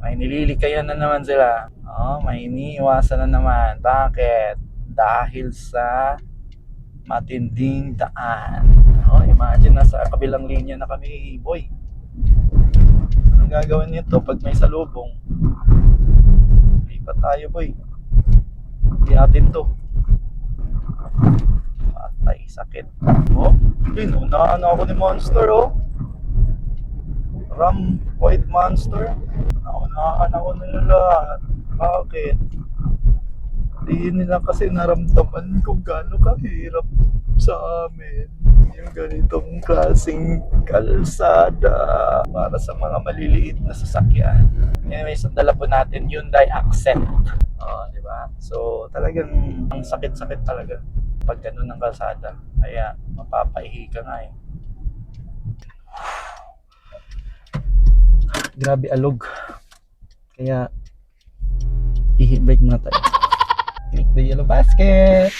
May nililikayan na naman sila. May iniiwasan na naman. Bakit? Dahil sa matinding daan. Imagine nasa kabilang linya na kami, boy. Anong gagawin nito pag may salubong? Lipat tayo, boy. Hindi atin to. Patay, sakit. Pinunaan ako ni Monster, Ram White Monster. Naunahan ako nila lahat. Bakit? Di nila kasi naramdaman kung gaano kahirap sa amin yung ganitong klaseng kalsada para sa mga maliliit na sasakyan. Anyways, ang dala po natin Hyundai Accent. Diba? So, talagang ang sakit-sakit talaga pag ganun ng kalsada. Kaya mapapaihi ka nga eh. Grabe alog. Kaya i-break muna tayo. Click the yellow basket.